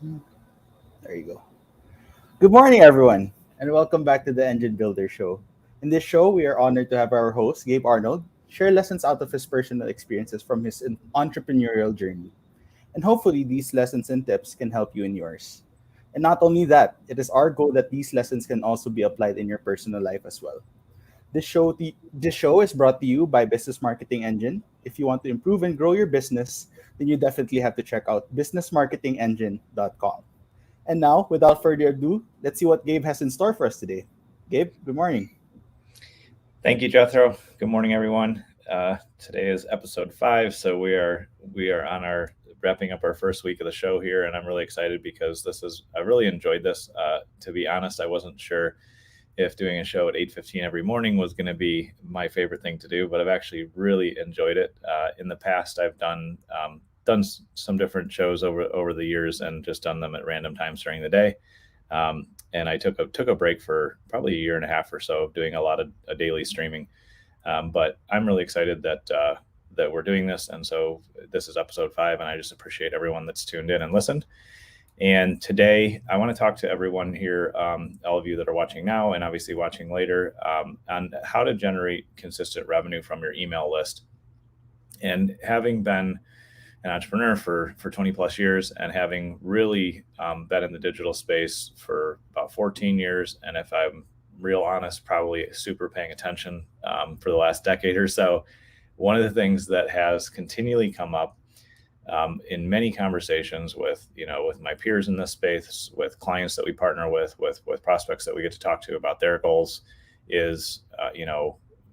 There you go. Good morning, everyone, and welcome back to the Engine Builder Show. In this show, we are honored to have our host, Gabe Arnold, share lessons out of his personal experiences from his entrepreneurial journey. And hopefully, these lessons and tips can help you in yours. And not only that, it is our goal that these lessons can also be applied in your personal life as well. This show is brought to you by Business Marketing Engine. If you want to improve and grow your business, then you definitely have to check out businessmarketingengine.com. And now, without further ado, let's see what Gabe has in store for us today. Gabe, good morning. Thank you, Jethro. Good morning, everyone. Today is episode 5, so we are on our wrapping up our first week of the show here, and I'm really excited because I really enjoyed this. To be honest, I wasn't sure if doing a show at 8:15 every morning was going to be my favorite thing to do, but I've actually really enjoyed it. In the past, I've done some different shows over the years and just done them at random times during the day. And I took a break for probably a year and a half or so of doing a lot of daily streaming. But I'm really excited that we're doing this, and so this is episode 5, and I just appreciate everyone that's tuned in and listened. And today, I want to talk to everyone here, all of you that are watching now and obviously watching later, on how to generate consistent revenue from your email list. And having been an entrepreneur for 20 plus years and having really been in the digital space for about 14 years, and if I'm real honest, probably super paying attention for the last decade or so, one of the things that has continually come up in many conversations with my peers in this space, with clients that we partner with prospects that we get to talk to about their goals, is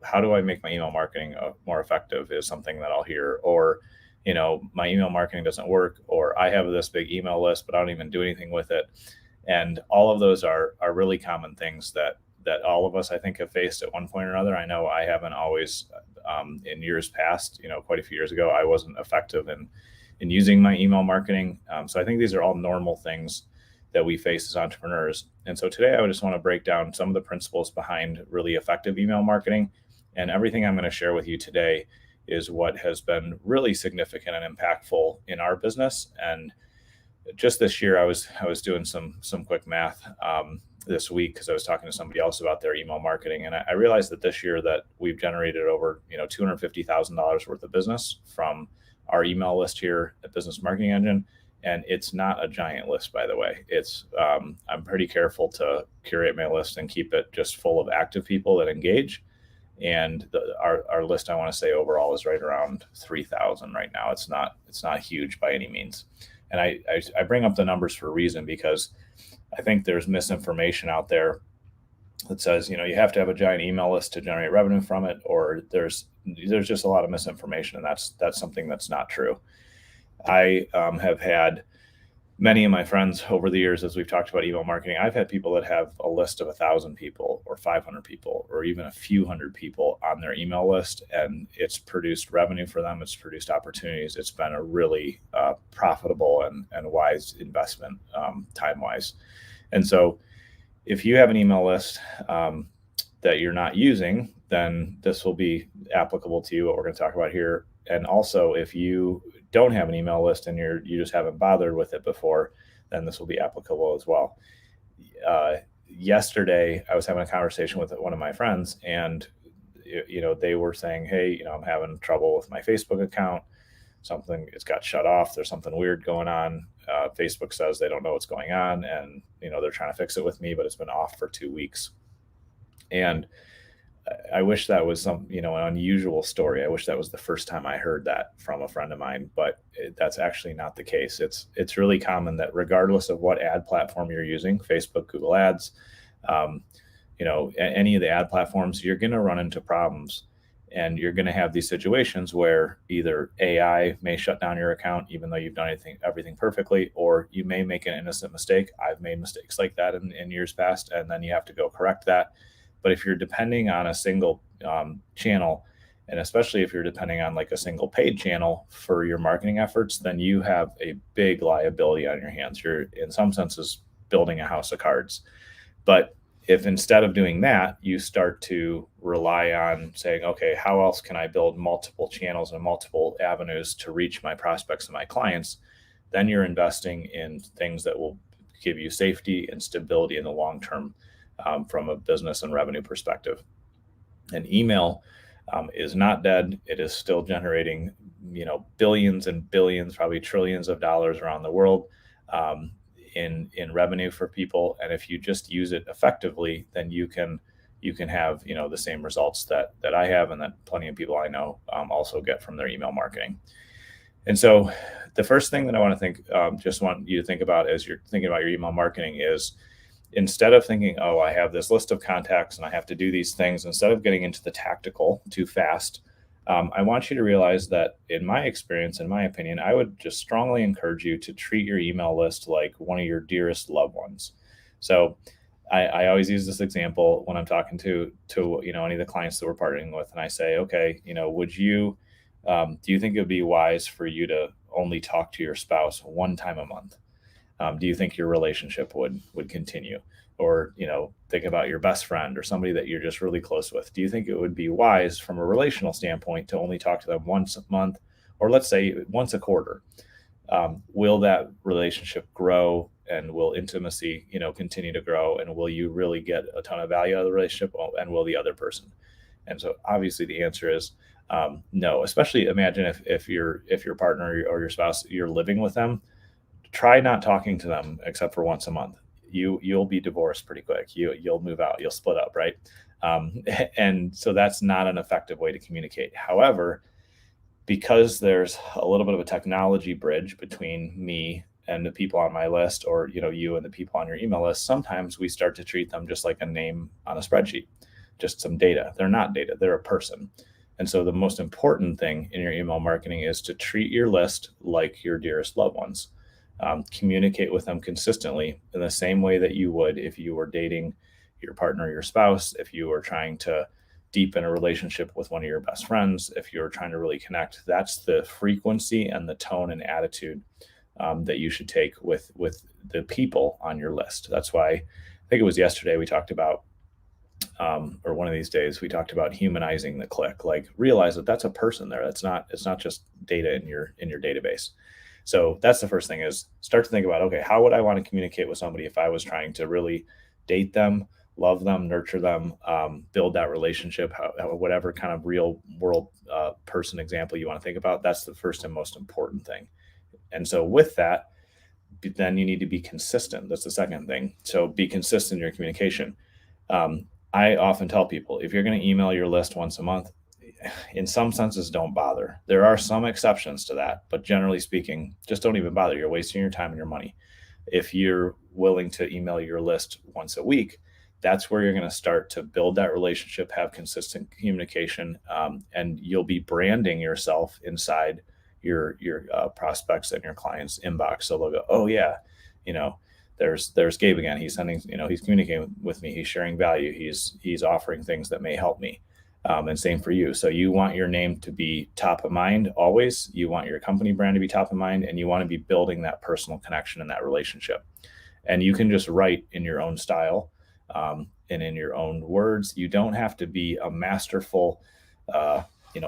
how do I make my email marketing more effective? Is something that I'll hear, or my email marketing doesn't work, or I have this big email list, but I don't even do anything with it. And all of those are really common things that all of us, I think, have faced at one point or another. I know I haven't always, in years past, quite a few years ago, I wasn't effective in using my email marketing. So I think these are all normal things that we face as entrepreneurs. And so today I would just want to break down some of the principles behind really effective email marketing. And everything I'm going to share with you today is what has been really significant and impactful in our business. And just this year, I was doing some quick math this week because I was talking to somebody else about their email marketing, and I realized that this year that we've generated over $250,000 worth of business from our email list here at Business Marketing Engine. And it's not a giant list, by the way. It's I'm pretty careful to curate my list and keep it just full of active people that engage. And our list, I want to say, overall is right around 3,000 right now. It's not huge by any means. And I bring up the numbers for a reason, because I think there's misinformation out there that says you have to have a giant email list to generate revenue from it, or there's just a lot of misinformation, and that's something that's not true. I have had many of my friends over the years, as we've talked about email marketing, I've had people that have a list of 1,000 people or 500 people or even a few hundred people on their email list, and it's produced revenue for them. It's produced opportunities. It's been a really profitable and wise investment time-wise. And so if you have an email list that you're not using, then this will be applicable to you, what we're going to talk about here. And also, if you don't have an email list and you just haven't bothered with it before, then this will be applicable as well. Yesterday, I was having a conversation with one of my friends, and they were saying, "Hey, I'm having trouble with my Facebook account. It's got shut off. There's something weird going on. Facebook says they don't know what's going on, and they're trying to fix it with me, but it's been off for 2 weeks." And I wish that was an unusual story. I wish that was the first time I heard that from a friend of mine, but that's actually not the case. It's really common that regardless of what ad platform you're using, Facebook, Google Ads, any of the ad platforms, you're going to run into problems, and you're going to have these situations where either AI may shut down your account, even though you've done everything perfectly, or you may make an innocent mistake. I've made mistakes like that in years past, and then you have to go correct that. But if you're depending on a single channel, and especially if you're depending on like a single paid channel for your marketing efforts, then you have a big liability on your hands. You're, in some senses, building a house of cards. But if instead of doing that, you start to rely on saying, okay, how else can I build multiple channels and multiple avenues to reach my prospects and my clients, then you're investing in things that will give you safety and stability in the long term, from a business and revenue perspective. And email is not dead. It is still generating, billions and billions, probably trillions of dollars around the world, in revenue for people. And if you just use it effectively, then you can have, the same results that I have, and that plenty of people I know also get from their email marketing. And so the first thing that I want to just want you to think about as you're thinking about your email marketing is, instead of thinking, oh, I have this list of contacts and I have to do these things, instead of getting into the tactical too fast, I want you to realize that, in my experience, in my opinion, I would just strongly encourage you to treat your email list like one of your dearest loved ones. So I always use this example when I'm talking to any of the clients that we're partnering with, and I say, okay, would you do you think it would be wise for you to only talk to your spouse one time a month? Do you think your relationship would continue? Or think about your best friend or somebody that you're just really close with. Do you think it would be wise from a relational standpoint to only talk to them once a month, or let's say once a quarter? Will that relationship grow, and will intimacy continue to grow, and will you really get a ton of value out of the relationship, and will the other person? And so obviously the answer is no. Especially imagine if your partner or your spouse, you're living with them. Try not talking to them except for once a month. You'll be divorced pretty quick. You'll move out. You'll split up, right? And so that's not an effective way to communicate. However, because there's a little bit of a technology bridge between me and the people on my list, or you and the people on your email list, sometimes we start to treat them just like a name on a spreadsheet, just some data. They're not data. They're a person. And so the most important thing in your email marketing is to treat your list like your dearest loved ones. Communicate with them consistently in the same way that you would if you were dating your partner or your spouse, if you were trying to deepen a relationship with one of your best friends, if you're trying to really connect. That's the frequency and the tone and attitude that you should take with the people on your list. That's why, I think it was yesterday we talked about, or one of these days we talked about humanizing the click. Like, realize that that's a person there. It's not just data in your database. So that's the first thing, is start to think about, okay, how would I want to communicate with somebody if I was trying to really date them, love them, nurture them, build that relationship, whatever kind of real world person example you want to think about. That's the first and most important thing. And so with that, then you need to be consistent. That's the second thing. So be consistent in your communication. I often tell people, if you're going to email your list once a month, in some senses, don't bother. There are some exceptions to that, but generally speaking, just don't even bother. You're wasting your time and your money. If you're willing to email your list once a week, that's where you're going to start to build that relationship, have consistent communication, and you'll be branding yourself inside your prospects and your clients' inbox. So they'll go, oh yeah, there's Gabe again. He's sending, he's communicating with me. He's sharing value. He's offering things that may help me. And same for you. So you want your name to be top of mind always. You want your company brand to be top of mind, and you want to be building that personal connection and that relationship. And you can just write in your own style, and in your own words. You don't have to be a masterful,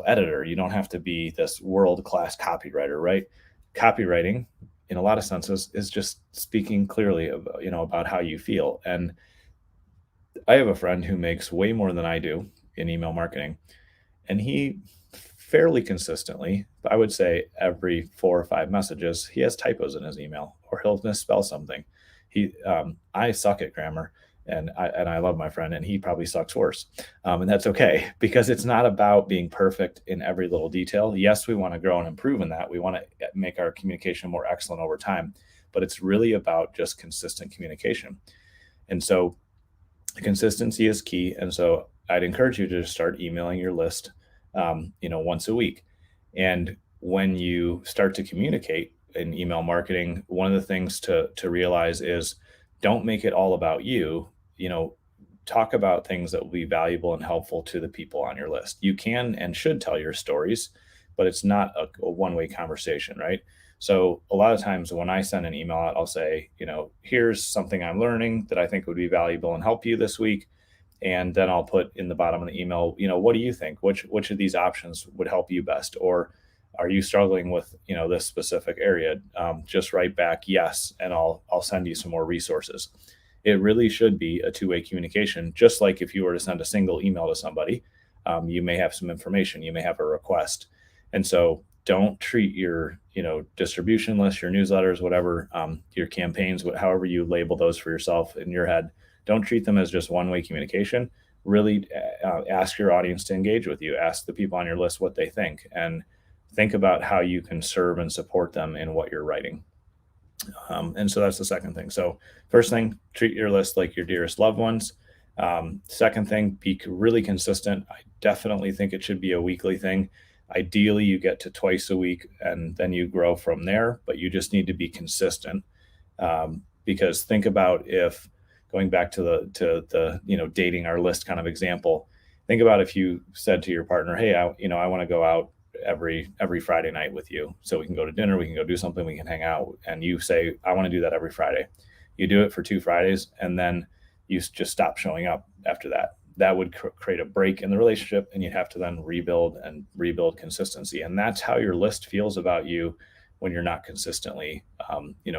editor. You don't have to be this world-class copywriter, right? Copywriting, in a lot of senses, is just speaking clearly about how you feel. And I have a friend who makes way more than I do in email marketing, and he fairly consistently, I would say every 4 or 5 messages, he has typos in his email, or he'll misspell something. I suck at grammar, and I love my friend, and he probably sucks worse. And that's okay, because it's not about being perfect in every little detail. Yes, we want to grow and improve in that. We want to make our communication more excellent over time, but it's really about just consistent communication. And so consistency is key. And so I'd encourage you to start emailing your list, once a week. And when you start to communicate in email marketing, one of the things to realize is, don't make it all about you. Talk about things that will be valuable and helpful to the people on your list. You can and should tell your stories, but it's not a one-way conversation, right? So a lot of times when I send an email out, I'll say, here's something I'm learning that I think would be valuable and help you this week. And then I'll put in the bottom of the email, what do you think? Which of these options would help you best? Or Are you struggling with this specific area? Just write back yes, and I'll send you some more resources. It really should be a two-way communication. Just like if you were to send a single email to somebody, you may have some information, you may have a request, and so don't treat your distribution list, your newsletters, whatever, your campaigns, however you label those for yourself in your head. Don't treat them as just one-way communication. Really ask your audience to engage with you. Ask the people on your list what they think, and think about how you can serve and support them in what you're writing. And so that's the second thing. So first thing, treat your list like your dearest loved ones. Second thing, be really consistent. I definitely think it should be a weekly thing. Ideally, you get to twice a week and then you grow from there, but you just need to be consistent. Because think about, if going back to the dating our list kind of example, think about if you said to your partner, hey, I want to go out every Friday night with you, so we can go to dinner, we can go do something, we can hang out, and you say, I want to do that every Friday. You do it for 2 Fridays, and then you just stop showing up after that. That would create a break in the relationship, and you'd have to then rebuild consistency. And that's how your list feels about you when you're not consistently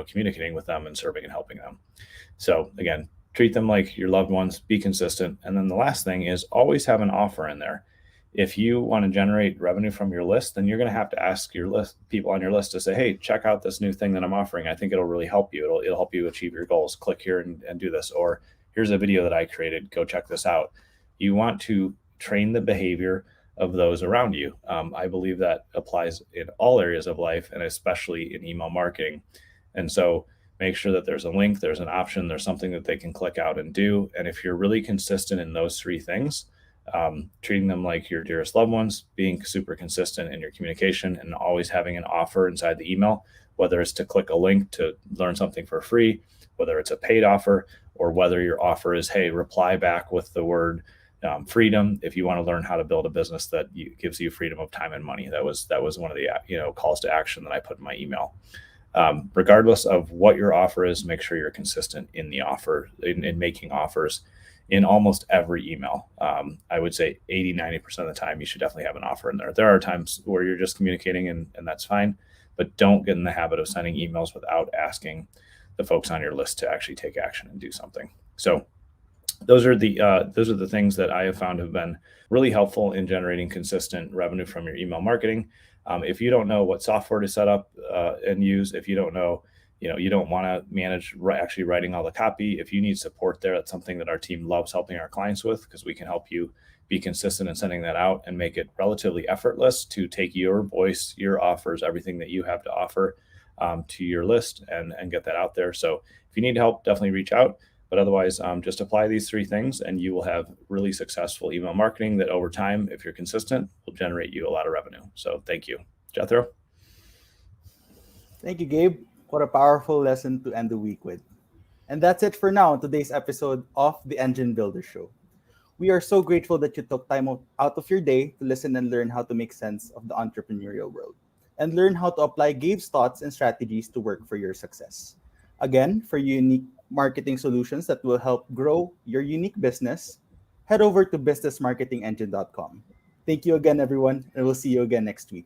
communicating with them and serving and helping them. So again, treat them like your loved ones, be consistent. And then the last thing is always have an offer in there. If you want to generate revenue from your list, then you're going to have to ask your list, people on your list, to say, hey, check out this new thing that I'm offering. I think it'll really help you. It'll help you achieve your goals. Click here and do this. Or here's a video that I created. Go check this out. You want to train the behavior of those around you. I believe that applies in all areas of life, and especially in email marketing. And so make sure that there's a link, there's an option, there's something that they can click out and do. And if you're really consistent in those 3 things, treating them like your dearest loved ones, being super consistent in your communication, and always having an offer inside the email, whether it's to click a link to learn something for free, whether it's a paid offer, or whether your offer is, hey, reply back with the word freedom if you want to learn how to build a business that gives you freedom of time and money. That was one of the calls to action that I put in my email. Regardless of what your offer is, make sure you're consistent in the offer, in making offers in almost every email. I would say 80-90% of the time you should definitely have an offer in there. There are times where you're just communicating and that's fine, but don't get in the habit of sending emails without asking the folks on your list to actually take action and do something. So those are the things that I have found have been really helpful in generating consistent revenue from your email marketing. If you don't know what software to set up and use, if you don't know, you don't want to manage actually writing all the copy, if you need support there, that's something that our team loves helping our clients with, because we can help you be consistent in sending that out and make it relatively effortless to take your voice, your offers, everything that you have to offer to your list and get that out there. So if you need help, definitely reach out. But otherwise, just apply these 3 things and you will have really successful email marketing that over time, if you're consistent, will generate you a lot of revenue. So thank you. Jethro? Thank you, Gabe. What a powerful lesson to end the week with. And that's it for now on today's episode of the Engine Builder Show. We are so grateful that you took time out of your day to listen and learn how to make sense of the entrepreneurial world and learn how to apply Gabe's thoughts and strategies to work for your success. Again, for unique marketing solutions that will help grow your unique business, head over to businessmarketingengine.com. Thank you again, everyone, and we'll see you again next week.